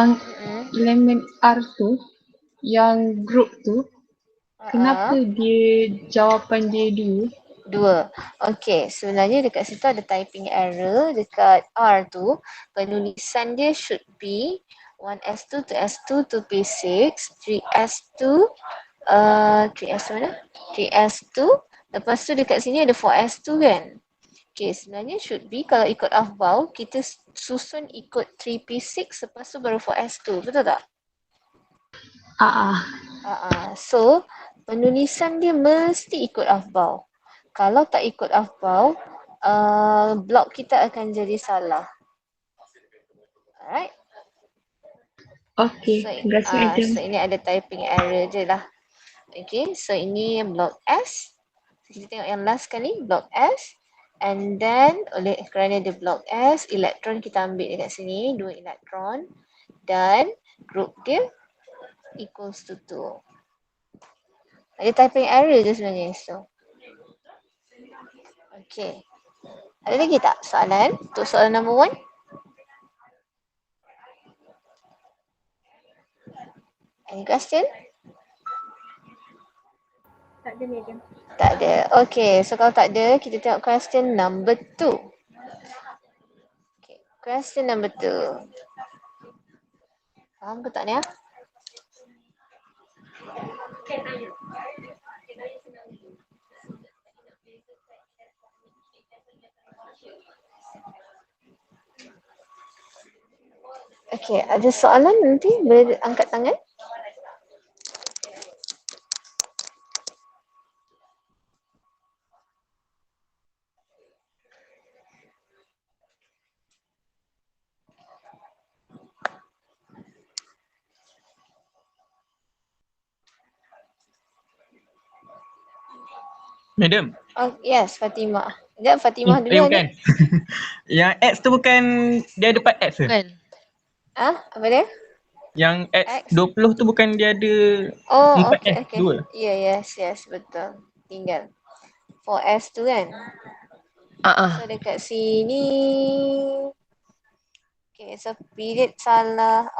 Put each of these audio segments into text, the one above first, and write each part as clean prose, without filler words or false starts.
yang elemen R tu, yang group tu, kenapa dia jawapan dia 2? 2. Okey, sebenarnya dekat situ ada typing error dekat R tu. Penulisan dia should be 1S2 to S2 to P6, 3S2 3S mana? 3S2. Lepas tu dekat sini ada 4S2 kan? Okey, sebenarnya should be kalau ikut afbau, kita susun ikut 3P6 lepas tu baru 4S2. Betul tak? So, penulisan dia mesti ikut afbau. Kalau tak ikut afbau, blok kita akan jadi salah. Alright? Okay, terima kasih Madam. So ini ada typing error je lah. Okay, so ini blok S. Kita tengok yang last sekali, blok S. And then, kerana dia blok S, elektron kita ambil dekat sini, 2 elektron. Dan group dia equals to 2. Ada typing error je sebenarnya. So, okay. Ada lagi tak soalan? Untuk soalan number 1? Any question? Tak ada, Madam. Tak ada. Okay, so kalau tak ada, kita tengok question number 2. Okay, question number 2. Faham ke tak ni? Okay, ada soalan nanti boleh angkat tangan. Madam. Oh, yes, Fatimah. Sekejap, Fatimah dulu. Bukan. Yang X tu bukan, dia ada part X ke? Bukan. Apa dia? Yang X 20 tu bukan dia ada 4S, okay. 2? Yes, betul. Tinggal 4S tu kan? So dekat sini, okay, so period salah.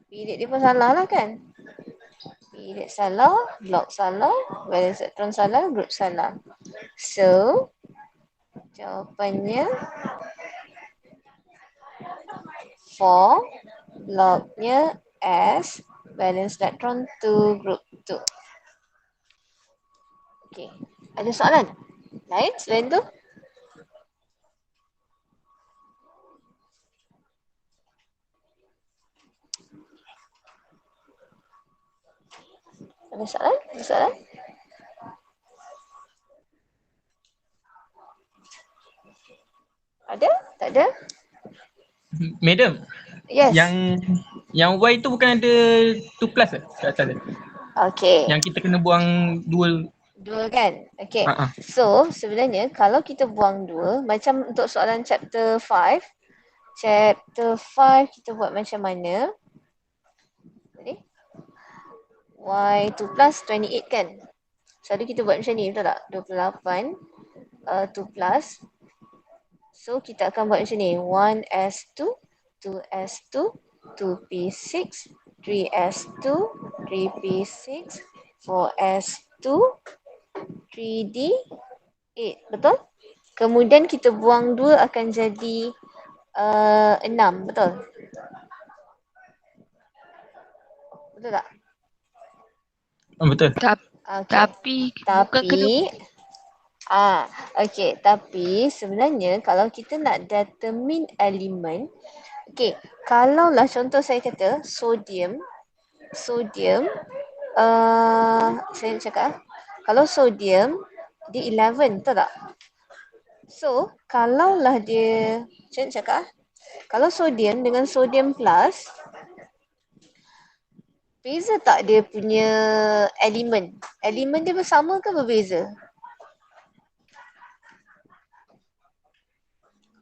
Period dia pun salah lah kan? Period salah, block salah, valence electron salah, group salah. So, jawapannya 4, blocknya S, valence electron 2, group 2. Okay, ada soalan lain selain tu? Ada soalan? Ada soalan? Ada? Tak ada? Madam. Yes. Yang Y tu bukan ada 2 plus ke kat atas dia? Okay. Yang kita kena buang 2 kan? Okay. So, sebenarnya kalau kita buang 2, macam untuk soalan chapter 5, kita buat macam mana? Jadi, Y2 plus 28 kan? Selalu kita buat macam ni, betul tak? 28, 2 plus. So, kita akan buat macam ni. 1S2, 2S2, 2P6, 3S2, 3P6, 4S2, 3D8. Betul? Kemudian kita buang 2 akan jadi 6. Betul? Betul tak? Betul. Tapi bukan kedua. Okay, tapi sebenarnya kalau kita nak determine elemen, okay, kalaulah contoh saya kata sodium, saya cakap, kalau sodium dia 11, betul tak? So, kalaulah dia, saya cakap, kalau sodium dengan sodium plus, beza tak dia punya elemen? Elemen dia bersama ke berbeza?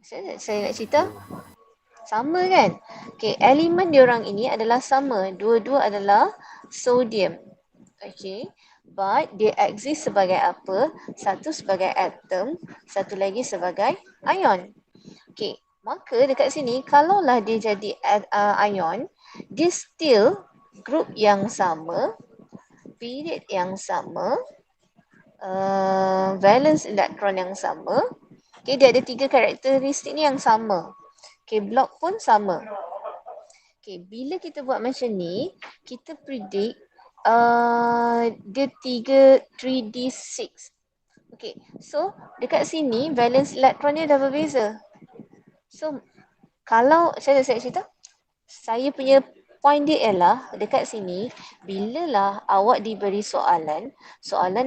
Saya nak cerita. Sama kan? Okay, elemen diorang ini adalah sama. Dua-dua adalah sodium. Okay. But dia exist sebagai apa? Satu sebagai atom, satu lagi sebagai ion. Okay. Maka dekat sini, kalaulah dia jadi ion, dia still group yang sama, period yang sama, valence elektron yang sama. Okay, dia ada 3 karakteristik ni yang sama. Okay, block pun sama. Okay, bila kita buat macam ni, kita predict dia 3D6. Okay, so dekat sini valence elektron dia dah berbeza. So, kalau saya cerita, saya punya point dia ialah dekat sini, bilalah awak diberi soalan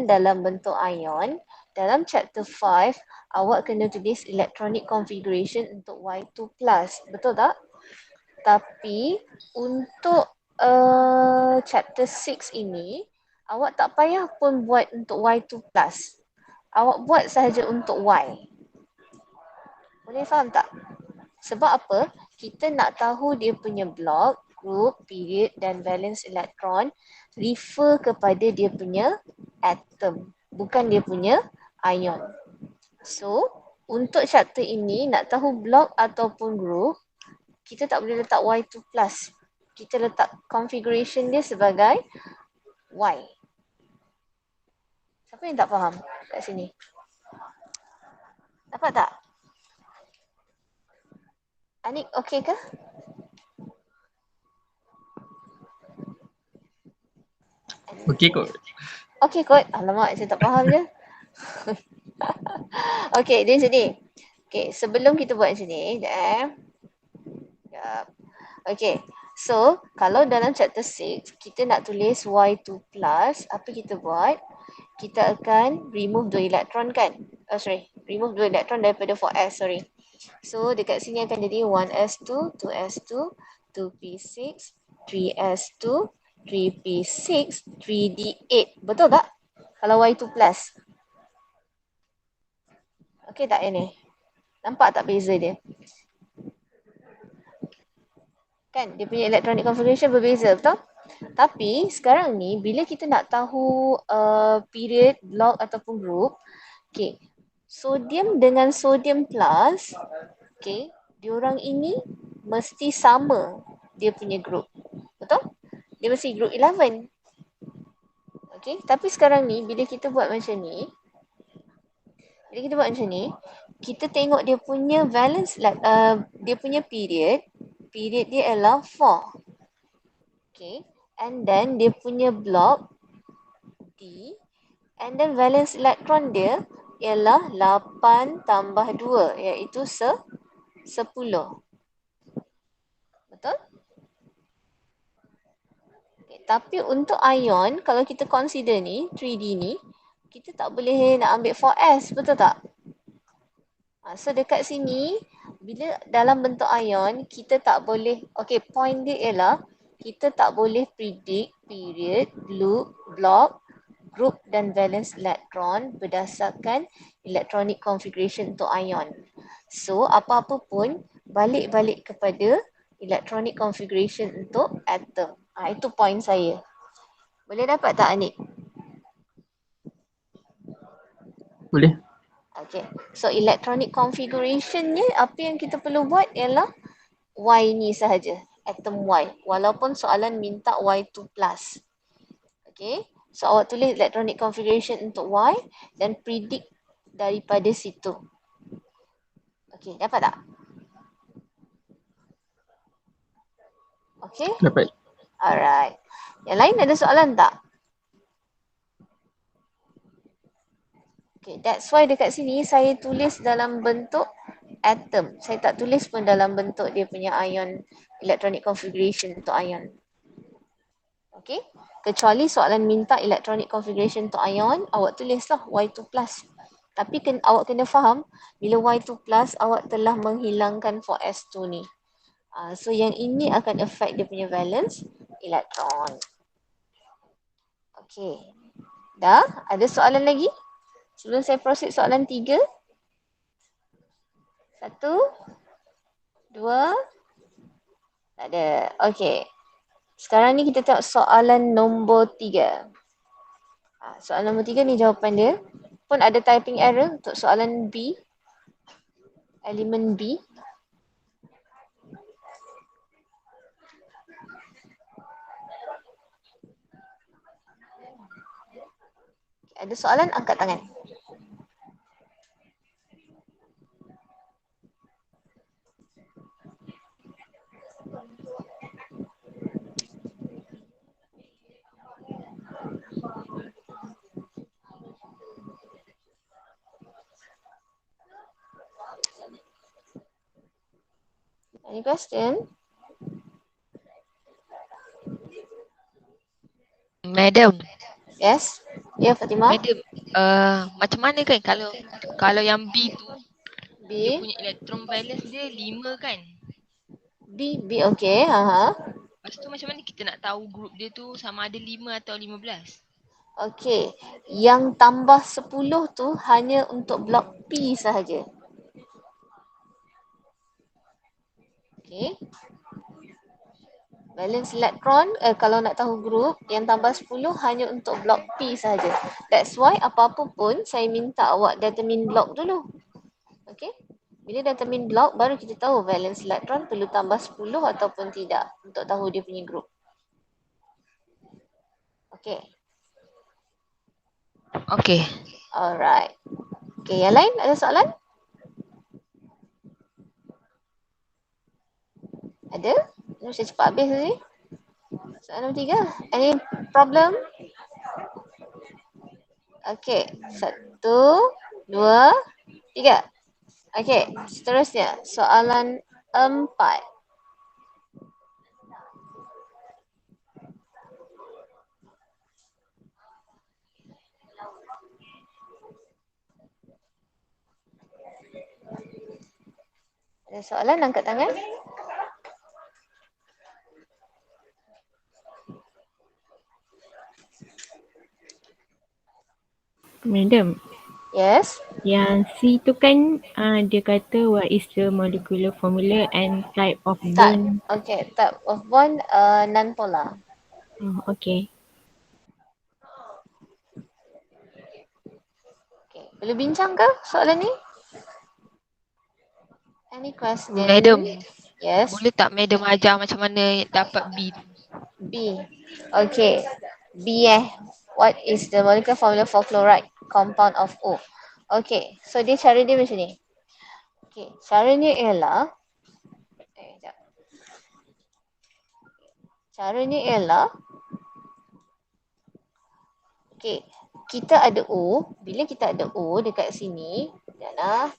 dalam bentuk ion, dalam chapter 5, awak kena tulis electronic configuration untuk Y2+. Betul tak? Tapi untuk chapter 6 ini, awak tak payah pun buat untuk Y2+. Awak buat sahaja untuk Y. Boleh faham tak? Sebab apa? Kita nak tahu dia punya block, group, period dan valence elektron refer kepada dia punya atom, bukan dia punya ion. So, untuk chapter ini nak tahu block ataupun group, kita tak boleh letak Y2+. Kita letak configuration dia sebagai Y. Siapa yang tak faham kat sini? Dapat tak? Anik, okey ke? Okey kot. Okey kot. Alamak, saya tak faham je. Okey, dia macam ni. Okey, sebelum kita buat macam ni, okey. So, kalau dalam chapter 6, kita nak tulis Y2+, apa kita buat? Kita akan remove 2 elektron kan? Remove 2 elektron daripada 4s, So, dekat sini akan jadi 1s2, 2s2, 2p6, 3s2, 3p6, 3d8. Betul tak? Kalau Y2+. Okey tak ini? Nampak tak beza dia? Kan dia punya electronic configuration berbeza, betul? Tapi sekarang ni bila kita nak tahu period, block ataupun group, okay, sodium dengan sodium plus, okay, diorang ini mesti sama dia punya group. Betul? Dia mesti group 11. Okay, tapi sekarang ni bila kita buat macam ni, kita tengok dia punya valence, dia punya period dia ialah 4. Okay, and then dia punya block D, and then valence elektron dia ialah 8 tambah 2 iaitu 10. Betul? Okay, tapi untuk ion, kalau kita consider ni, 3D ni, kita tak boleh nak ambil 4S, betul tak? So dekat sini, bila dalam bentuk ion, kita tak boleh, okay, point dia ialah kita tak boleh predict period, block, group dan valence elektron berdasarkan electronic configuration untuk ion. So, apa-apa pun balik kepada electronic configuration untuk atom. Itu point saya. Boleh dapat tak, Anik? Boleh. Okay. So, electronic configuration ni, apa yang kita perlu buat ialah Y ni sahaja. Atom Y. Walaupun soalan minta Y2+. Okay. So, awak tulis electronic configuration untuk Y dan predict daripada situ. Okay, dapat tak? Okay? Dapat. Alright. Yang lain ada soalan tak? Okay, that's why dekat sini saya tulis dalam bentuk atom. Saya tak tulis pun dalam bentuk dia punya ion, electronic configuration untuk ion. Okay? Kecuali soalan minta electronic configuration untuk ion, awak tulislah Y2+. Tapi awak kena faham, bila Y2+, awak telah menghilangkan 4S2 ni. So yang ini akan affect dia punya valence elektron. Okay. Dah? Ada soalan lagi? Sebelum saya proceed soalan 3. 1, 2. Tak ada. Okay. Sekarang ni kita tengok soalan nombor 3. Soalan nombor 3 ni jawapan dia. Pun ada typing error untuk soalan B. Elemen B. Ada soalan, angkat tangan. Any question? Madam, Yes? Ya, Fatimah? madam, macam mana kan kalau yang B tu dia B? punya electron valence dia 5 kan? B, okay. Lepas tu macam mana kita nak tahu group dia tu sama ada 5 atau 15? Okay. Yang tambah 10 tu hanya untuk blok P sahaja. Okay. Valence elektron, kalau nak tahu group, yang tambah 10 hanya untuk blok P sahaja. That's why apa-apa pun saya minta awak determine blok dulu. Okay. Bila determine blok, baru kita tahu valence elektron perlu tambah 10 ataupun tidak untuk tahu dia punya group. Okay. Okay. Alright. Okay, yang lain ada soalan? Ada? Mesti cepat habis tadi. Soalan nombor 3. Any problem? Okay. 1, 2, 3. Okay. Seterusnya. Soalan 4. Ada soalan? Angkat tangan. Madam, Yes. yang C tu kan dia kata what is the molecular formula and type of Type. bond. Okay. Type of bond non-polar. Okay. Okay. Boleh bincang ke soalan ni? Any question? Madam, Yes. boleh tak madam ajar macam mana dapat B tu? B. Okay. B What is the molecular formula for chloride compound of O? Okay. So dia cara dia macam ni. Okay. Caranya ialah sekejap. Caranya ialah okay. Kita ada O. Bila kita ada O dekat sini, janganlah.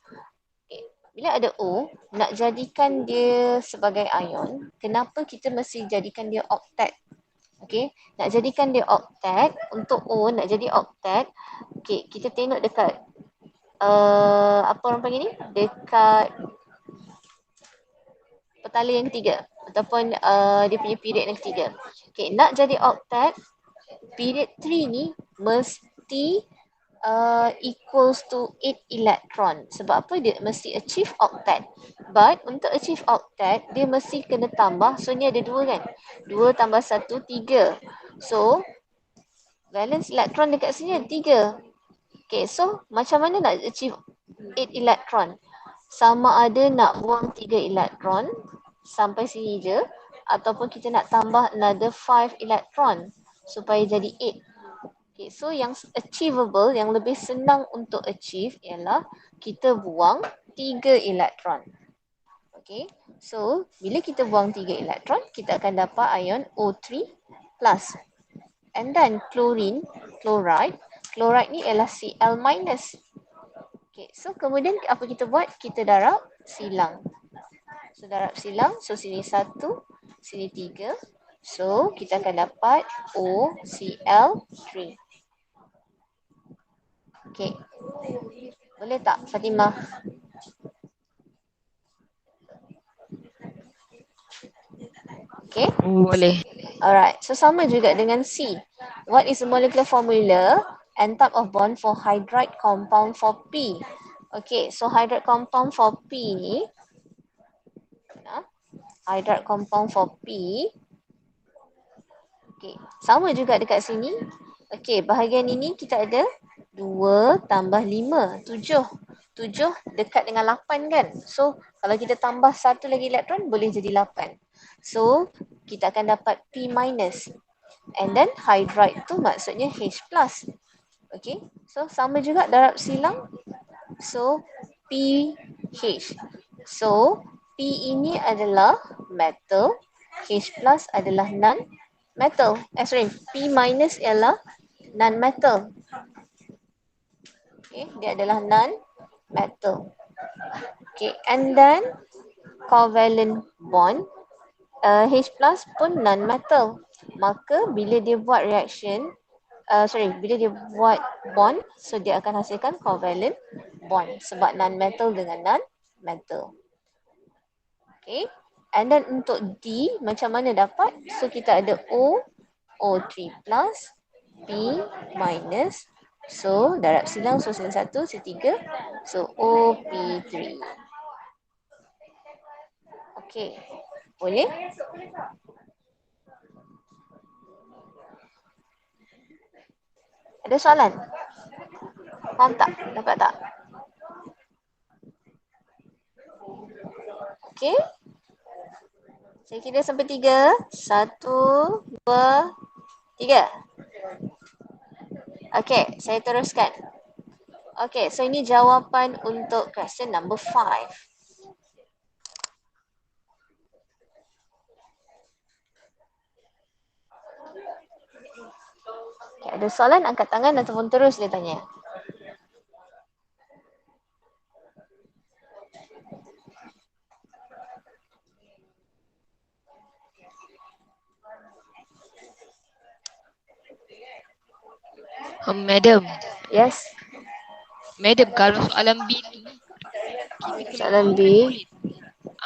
Okay. Bila ada O, nak jadikan dia sebagai ion, kenapa kita mesti jadikan dia octet? Okay, nak jadikan dia octet, untuk O nak jadi octet, okay, kita tengok dekat apa orang panggil ni? Dekat petala yang ketiga ataupun dia punya period yang ketiga. Okay, nak jadi octet, period 3 ni mesti equals to 8 electron. Sebab apa? Dia mesti achieve octet. But untuk achieve octet, dia mesti kena tambah. So ni ada 2 kan? 2 tambah 1, 3. So valence elektron dekat sini ada 3. Okay, so macam mana nak achieve 8 electron? Sama ada nak buang 3 elektron sampai sini je, ataupun kita nak tambah another 5 electron supaya jadi 8. Okay, so yang achievable, yang lebih senang untuk achieve ialah kita buang 3 elektron. Okay, so bila kita buang 3 elektron, kita akan dapat ion O3+. And then chloride ni ialah Cl-. Okay, so kemudian apa kita buat? Kita darab silang. So darab silang, so sini 1, sini 3. So kita akan dapat OCl3. Okay. Boleh tak Fatimah? Okay. Boleh. Alright. So sama juga dengan C. What is the molecular formula and type of bond for hydride compound for P? Okay. So hydride compound for P ni. Hydride compound for P. Okay. Sama juga dekat sini. Okay. Bahagian ini kita ada 2 tambah 5. 7 dekat dengan 8 kan? So kalau kita tambah 1 lagi elektron boleh jadi 8. So kita akan dapat P-. And then hydride tu maksudnya H+. Okay, so sama juga darab silang. So pH. So P ini adalah metal, H plus adalah non-metal. P minus ialah non-metal. Okay, dia adalah non-metal. Okay, and then covalent bond, H plus pun non-metal. Maka bila dia buat reaction, bila dia buat bond, so dia akan hasilkan covalent bond sebab non-metal dengan non-metal. Okay, and then untuk D, macam mana dapat? So kita ada O, O3 plus, P minus. So darab silang, so silang 1, C3. So OP3. Okay, boleh? Ada soalan? Faham tak? Dapat tak? Okay. Saya kira sampai 3. 1, 2, 3. Okay, saya teruskan. Okay, so ini jawapan untuk question number 5. Okay, ada soalan, angkat tangan ataupun terus dia tanya. Madam. Yes. Madam, kalau soalan B tu kita Soalan keluarkan B.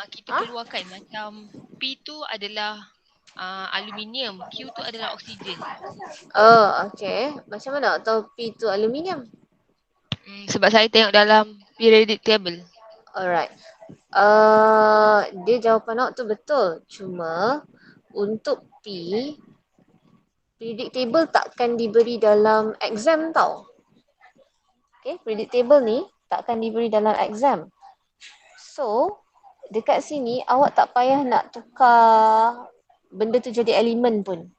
kita keluarkan macam P tu adalah aluminium, Q tu adalah oksigen. Oh, okay. Macam mana nak tahu P tu aluminium? Sebab saya tengok dalam periodic table. Alright. Dia jawapan awak tu betul. Cuma untuk P, periodic table takkan diberi dalam exam tau. Okay, periodic table ni takkan diberi dalam exam. So, dekat sini awak tak payah nak tukar benda tu jadi elemen pun.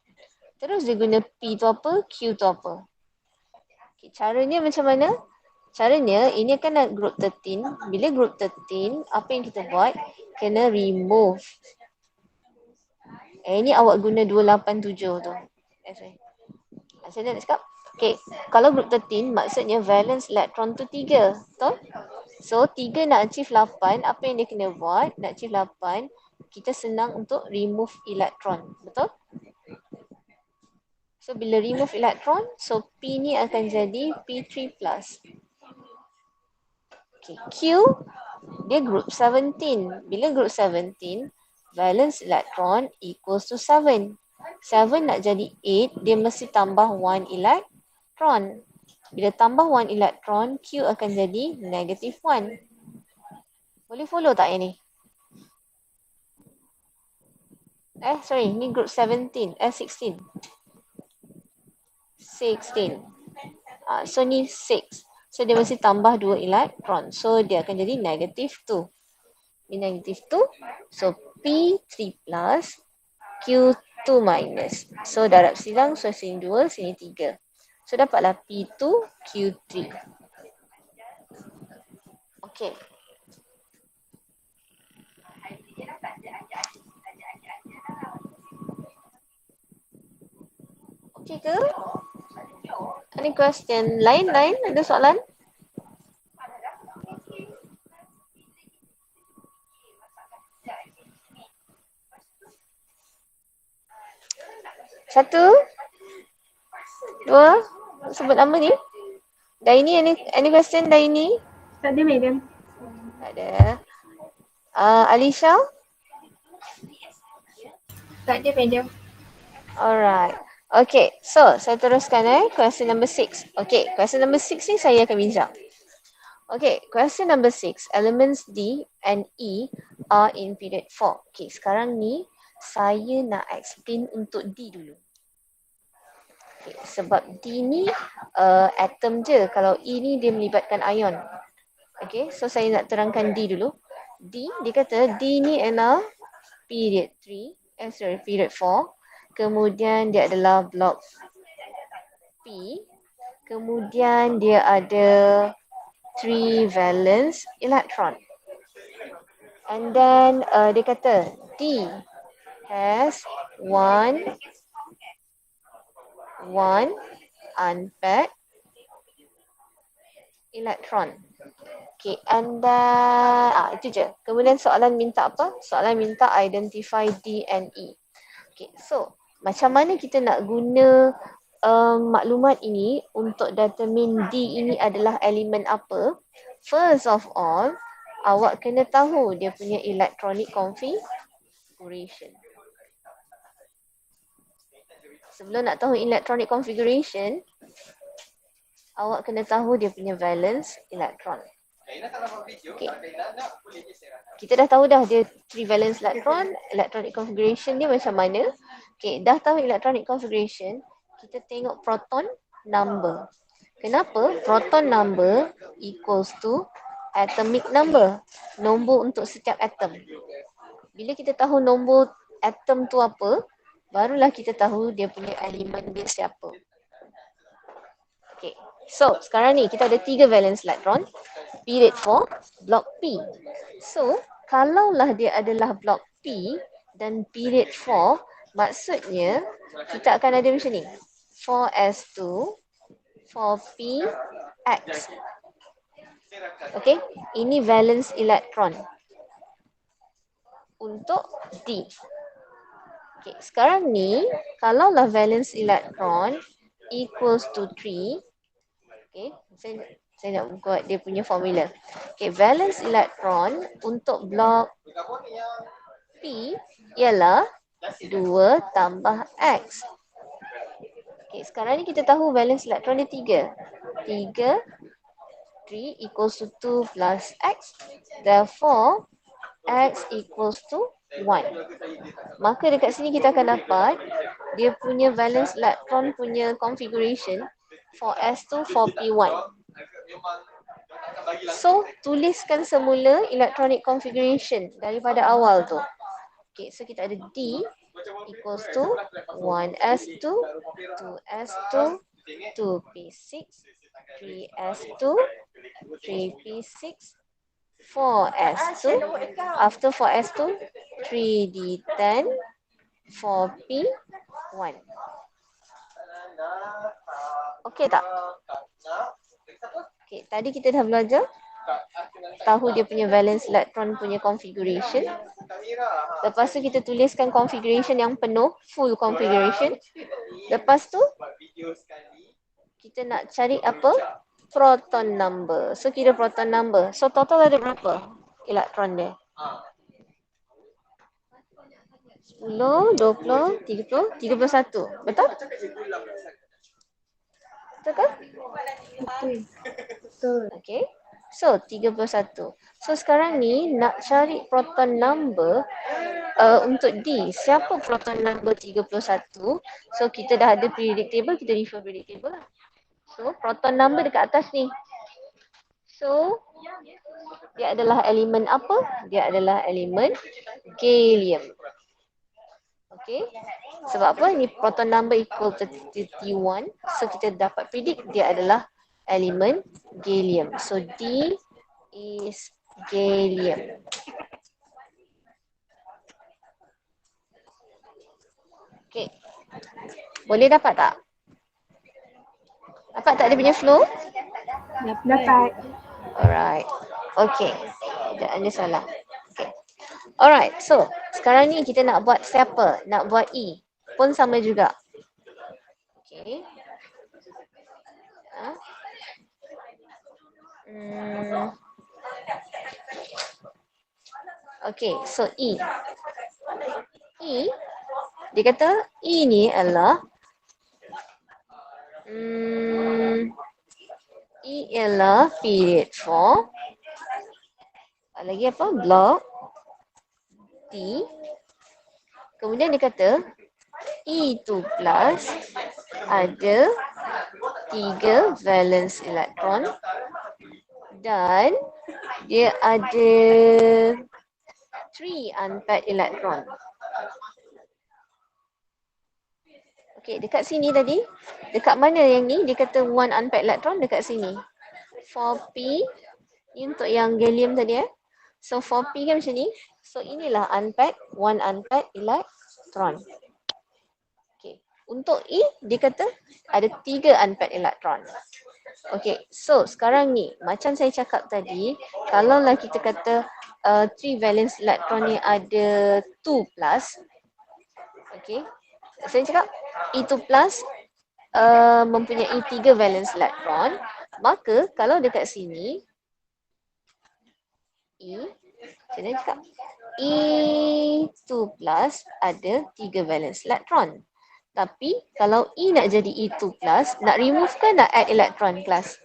Terus dia guna P tu apa, Q tu apa. Okay, caranya macam mana? Caranya, ini kan group 13. Bila group 13, apa yang kita buat? Kena remove. Ini awak guna 287 tu. Sorry. Macam mana nak cakap? Okay, kalau group 13, maksudnya valence elektron tu 3. Betul? So, 3 nak achieve 8, apa yang dia kena buat? Nak achieve 8, kita senang untuk remove elektron. Betul? So, bila remove elektron, so P ni akan jadi P3+. Okay, Q, dia group 17. Bila group 17, valence elektron equals to 7. 7 nak jadi 8, dia mesti tambah 1 elektron. Bila tambah 1 elektron, Q akan jadi negative 1. Boleh follow tak yang ni? Ni group 16. 16. So ni 6. So dia mesti tambah 2 elektron. So dia akan jadi negative 2. Ni negative 2. So P3 plus, Q2 minus. So darab silang, so sini 2, sini 3. So dapatlah P2, Q3. Okay. Okay ke? Any question? Lain? Ada soalan? Satu? Dua? Sebut nama ni? Daini, any question Daini? Tak ada, madam. Tak ada. Alisha? Tak ada, madam. Alright. Okay, so saya teruskan question number 6. Okay, question number 6 ni saya akan bincang. Okay, question number 6. Elements D and E are in period 4. Okay, sekarang ni saya nak explain untuk D dulu. Okay, sebab D ni atom je. Kalau E ni dia melibatkan ion. Okay, so saya nak terangkan D dulu. D, dia kata D ni adalah period 4. Kemudian dia adalah blok P. Kemudian dia ada 3 valence electron. And then dia kata D has one unpaired electron. Okay, and then itu je. Kemudian soalan minta apa? Soalan minta identify D and E. Okay, so macam mana kita nak guna maklumat ini untuk determine D ini adalah elemen apa? First of all, awak kena tahu dia punya electronic configuration. Sebelum nak tahu electronic configuration, awak kena tahu dia punya valence electron. Okay. Kita dah tahu dah dia 3 valence electron, electronic configuration dia macam mana. Okay, dah tahu electronic configuration, kita tengok proton number. Kenapa? Proton number equals to atomic number. Nombor untuk setiap atom. Bila kita tahu nombor atom tu apa, barulah kita tahu dia punya elemen dia siapa. Okay. So, sekarang ni kita ada 3 valence electron. Period for block P. So, kalaulah dia adalah block P dan period 4, maksudnya kita akan ada macam ni. 4s2, 4px. Okay, ini valence electron untuk D. Okay, sekarang ni kalaulah valence electron equals to 3, okay, saya nak buat dia punya formula. Okay, valence electron untuk blok P ialah 2 tambah X. Okay, sekarang ni kita tahu valence electron dia 3. 3 equals to 2 plus X. Therefore, X equals to 1. Maka dekat sini kita akan dapat dia punya valence electron punya configuration 4s2, 4p1. So, tuliskan semula electronic configuration daripada awal tu. Okay, so kita ada D equals to 1s2, 2s2, 2p6, 3s2, 3p6, 4s2, after 4s2, 3d10, 4p1. Okay tak? Okay, tadi kita dah belajar tahu dia punya valence electron punya configuration. Lepas tu kita tuliskan configuration yang penuh, full configuration. Lepas tu kita nak cari apa? Proton number. So kira proton number. So total ada berapa elektron dia? 10, 20, 30, 31. Betul? Betul kan? Betul. Okay. So 31. So sekarang ni nak cari proton number untuk D. Siapa proton number 31? So kita dah ada periodic table, kita refer periodic table lah. So proton number dekat atas ni. So dia adalah elemen apa? Dia adalah elemen gallium. Okay. Sebab apa? Ni proton number equal to 31. So kita dapat predict dia adalah elemen gallium. So D is gallium. Okay. Boleh dapat tak? Dapat tak dia punya flow? Dapat. Alright. Okay. Sekejap, ada salah. Okay. Alright. So, sekarang ni kita nak buat siapa? Nak buat E. Pun sama juga. Okay. Okay. So, E. E. Dia kata E ni adalah E ialah period 4. Lagi apa? Block T. Kemudian dia kata E2 plus ada 3 valence elektron dan dia ada 3 unpaired elektron. Okey, dekat sini tadi, dekat mana yang ni? Dia kata one unpaired electron dekat sini. 4p, ni untuk yang gallium tadi So 4p kan macam ni. So inilah unpaired, one unpaired electron. Okey, untuk E, dia kata ada 3 unpaired electron. Okey, so sekarang ni, macam saya cakap tadi, kalaulah kita kata 3 valence electron ni ada 2 plus, okey, saya cakap E2 plus mempunyai 3 valence electron, maka kalau dekat sini E, saya cakap E2 plus ada 3 valence electron. Tapi kalau E nak jadi E2 plus, nak remove ke nak add electron kelas?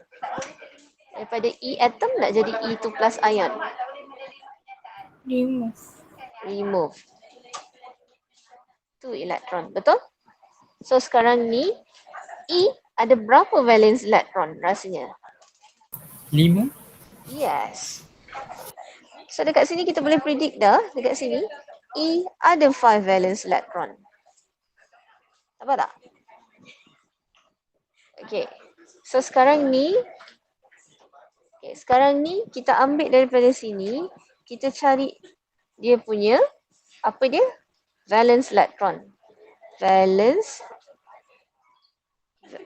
Daripada E atom nak jadi E2 plus ion. Remove. Remove. 2 electron, betul? So sekarang ni E ada berapa valence electron rasanya? 5. Yes. So dekat sini kita boleh predict dah, dekat sini E ada 5 valence electron. Nampak tak? Okay. So sekarang ni kita ambil daripada sini, kita cari dia punya apa dia? Valence electron. Valence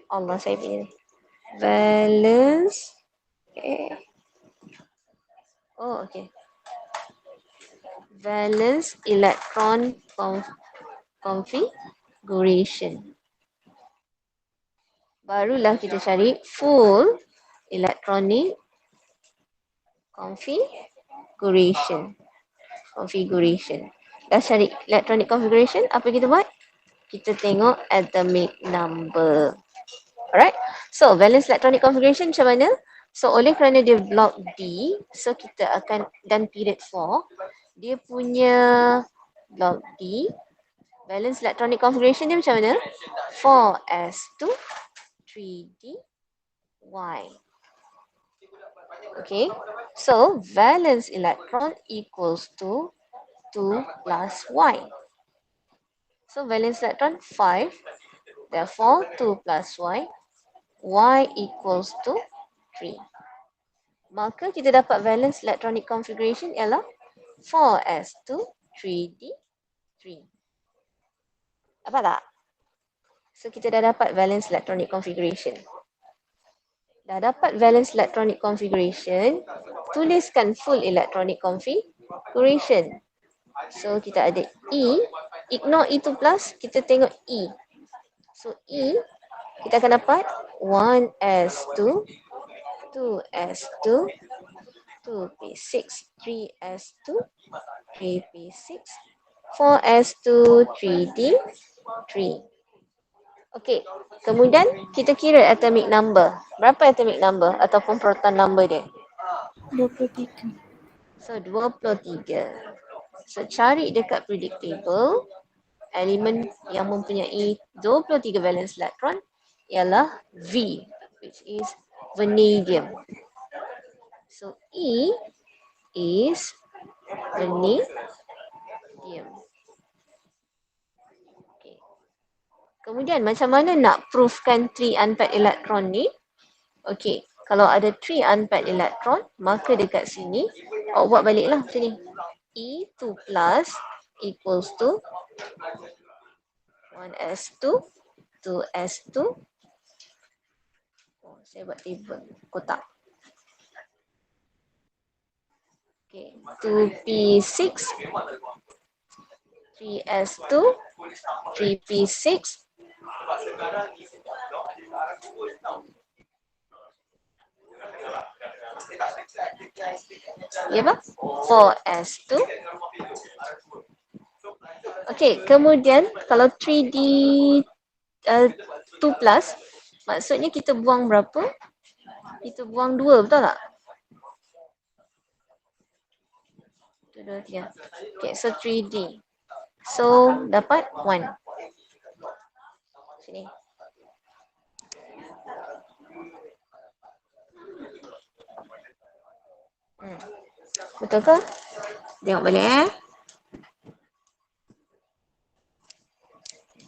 Allah saya punya. Valence. Okay. Oh, okay. Valence electron configuration. Barulah kita cari full electronic configuration. Dah cari electronic configuration, apa kita buat? Kita tengok atomic number. Alright. So, valence electronic configuration macam mana? So, oleh kerana dia block D, so kita akan, dan period 4, dia punya block D, valence electronic configuration dia macam mana? 4s2, 3d, y. Okay. So, valence electron equals to 2 plus y. So, valence electron 5. Therefore, 2 plus y equals to 3. Maka kita dapat valence electronic configuration ialah 4s2, 3d, 3. Dapat tak? So, kita dah dapat valence electronic configuration. Dah dapat valence electronic configuration, tuliskan full electronic configuration. So, kita ada E, ignore E2 plus, kita tengok E. So, E, kita akan dapat 1s2, 2s2, 2p6, 3s2, 3p6, 4s2, 3d, 3. Okey, kemudian kita kira atomic number. Berapa atomic number ataupun proton number dia? 23. So, 23. So, cari dekat periodic table, elemen yang mempunyai 23 valence electron ialah V, which is vanadium. So, E is vanadium. Okay. Kemudian, macam mana nak proofkan 3 unpaired electron ni? Okay, kalau ada 3 unpaired electron, maka dekat sini, awak buat baliklah macam ni. E2 plus equals to 1s2, 2s2. Oh, saya buat table kotak. Okay, 2p6, 3s2, 3p6. Ya, Pak? 4s2. Okey, kemudian kalau 3D 2 plus, maksudnya kita buang berapa? Kita buang 2, betul tak? 1, 2, 3. Okay, so 3D. So, dapat 1. Sini. Betul ke? Tengok balik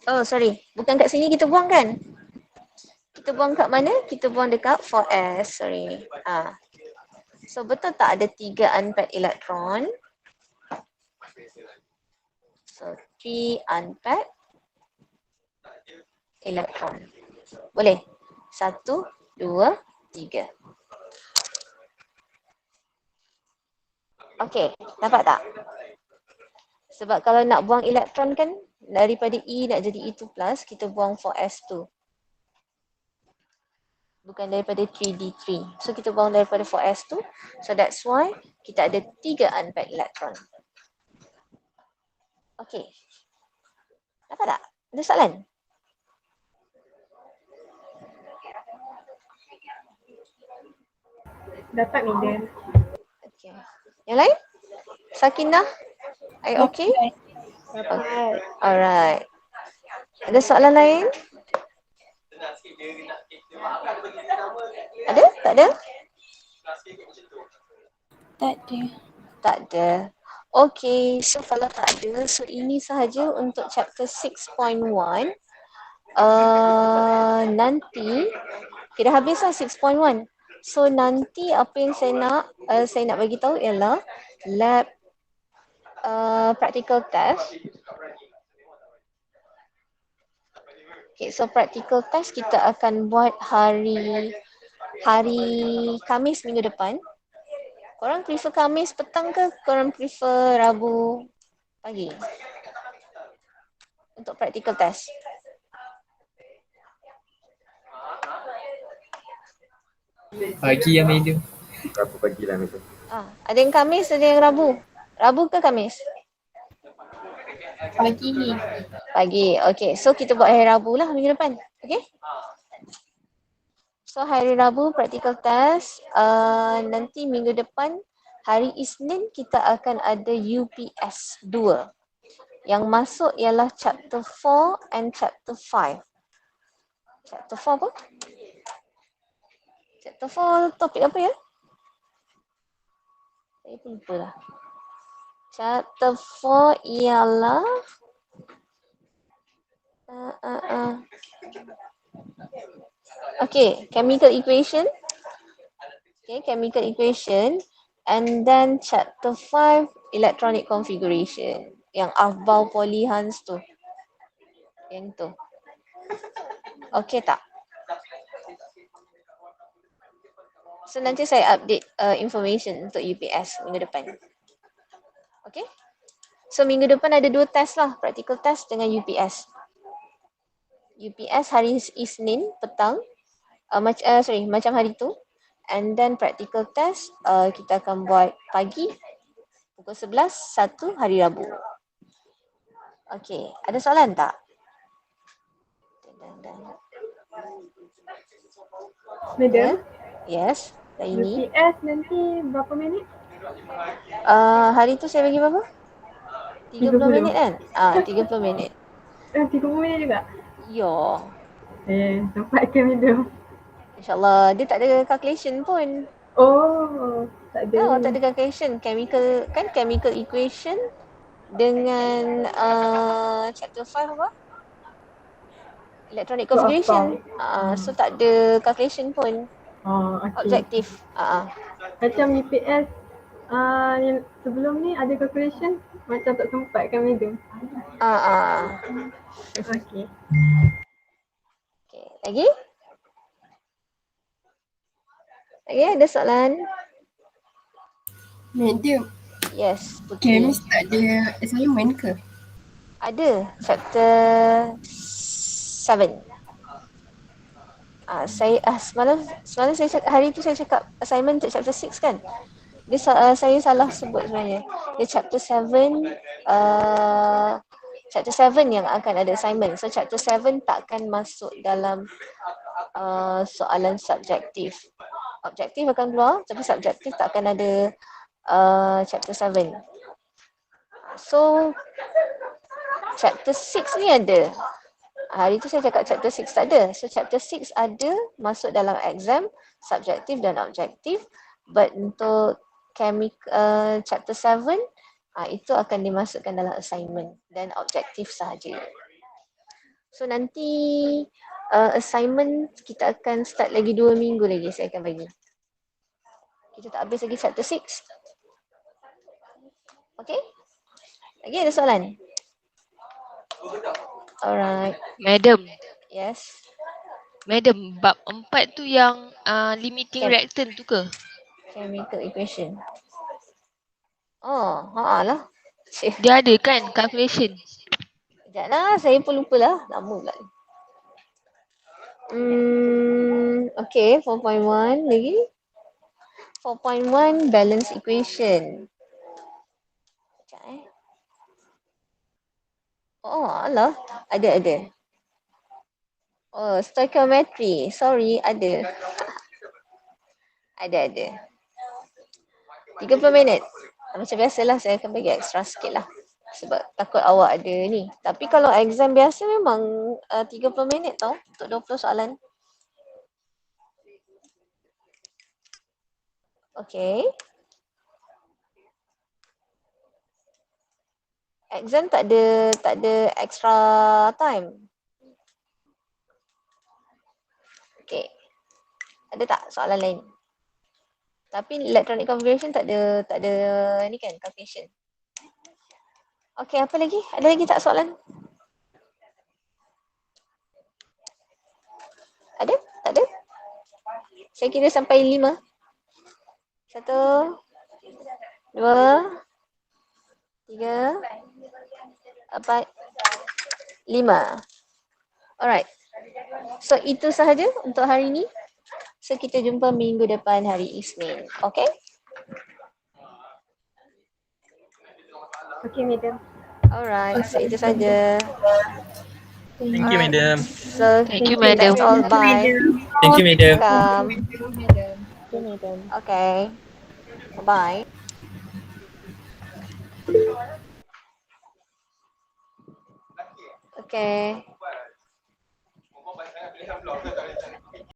Oh sorry, bukan kat sini kita buang kan? Kita buang kat mana? Kita buang dekat 4s, sorry. So betul tak ada 3 unpaired elektron? So 3 unpaired elektron. Boleh? 1, 2, 3. Okey, dapat tak? Sebab kalau nak buang elektron kan, daripada E nak jadi E2+, kita buang 4s2. Bukan daripada 3D3. So kita buang daripada 4s2. So that's why kita ada 3 unpaired elektron. Okey. Dapat tak? Ada soalan? Dapat ni dia. Okay. Yang lain? Sakinah? Are you okay? Dapat. Alright. Ada soalan lain? Ada? Tak ada? Tak ada. Tak ada. Okay, so kalau tak ada, so ini sahaja untuk chapter 6.1. Nanti, kita habis lah 6.1. So nanti apa yang saya nak bagi tahu ialah lab practical test. Okay, so practical test kita akan buat hari Khamis minggu depan. Korang prefer Khamis petang ke korang prefer Rabu pagi? Untuk practical test. Pagi yang medium. Rabu pagi lah macam. Ada yang Khamis, ada yang Rabu. Rabu ke Khamis? Pagi. Pagi. Okay, so kita buat hari Rabu lah minggu depan. Okay? So hari Rabu practical test. Nanti minggu depan hari Isnin kita akan ada UPS 2. Yang masuk ialah chapter 4 and chapter 5. Chapter 4 apa? Chapter 4 topik apa ya? Saya pun lupa lah. Chapter 4 ialah okay, chemical equation. Okay, chemical equation. And then chapter 5, electronic configuration. Yang Aufbau Polyhans tu. Yang tu. Okay tak? So nanti saya update information untuk UPS minggu depan. Okay? So minggu depan ada 2 test lah. Practical test dengan UPS. UPS hari Isnin petang. Macam hari tu. And then practical test kita akan buat pagi pukul 11, 1 hari Rabu. Okay, ada soalan tak? Madam, Yes, ini. UPS nanti berapa minit? Hari tu saya bagi berapa? 30 minit kan? 30 minit. 30 minit juga? Yo. Sampai ke madam. InsyaAllah. Dia tak ada calculation pun. Oh, tak ada. Tak ada calculation. Chemical equation dengan chapter 5 apa? Electronic configuration. So tak ada calculation pun. Okay. Objektif. Macam UPS sebelum ni ada calculation, macam tak sempat kan madam. Okay. Okay, lagi? Lagi ada soalan? Madam, Yes, Putri. Chemist tak ada assignment ke? Ada, chapter 7. Semalam saya cakap, hari tu saya cakap assignment untuk chapter 6 kan? Saya salah sebut sebenarnya. Dia chapter 7 yang akan ada assignment. So chapter 7 takkan masuk dalam soalan subjektif. Objektif akan keluar tapi subjektif tak akan ada chapter 7. So chapter 6 ni ada. Hari tu saya cakap chapter 6 tak ada. So chapter 6 ada masuk dalam exam subjektif dan objektif. But untuk chapter 7 itu akan dimasukkan dalam assignment dan objektif sahaja. So nanti assignment kita akan start lagi 2 minggu lagi saya akan bagi. Kita tak habis lagi chapter 6. Okay? Lagi ada soalan? Alright. Madam, Yes. Madam, bab 4 tu yang limiting Chem. reactant tu ke? Chemical equation. Oh, haa lah. Cik. Dia ada kan calculation? Sekejap lah, saya pun lupa lah. Lama pula. Okay, 4.1 lagi. 4.1 balance equation. Sekejap Oh, alah. Ada. Oh, stoichiometry. Sorry, ada. Ada. 30 minit. Macam biasalah saya akan bagi extra sikit lah. Sebab takut awak ada ni. Tapi kalau exam biasa memang 30 minit tau untuk 20 soalan. Okay. Exam tak ada extra time. Okay. Ada tak soalan lain? Tapi electronic configuration tak ada ni kan calculation. Okay, apa lagi? Ada lagi tak soalan? Ada? Tak ada? Saya kira sampai 5. 1, 2, 3, 4, 5. Alright. So itu sahaja untuk hari ini. So kita jumpa minggu depan hari Isnin. Okay? Okay, madam. Alright. So itu saja. Thank you, madam. So Thank you, madam. that's all. Bye. Thank you, madam. Welcome. Okay. Bye. Okay.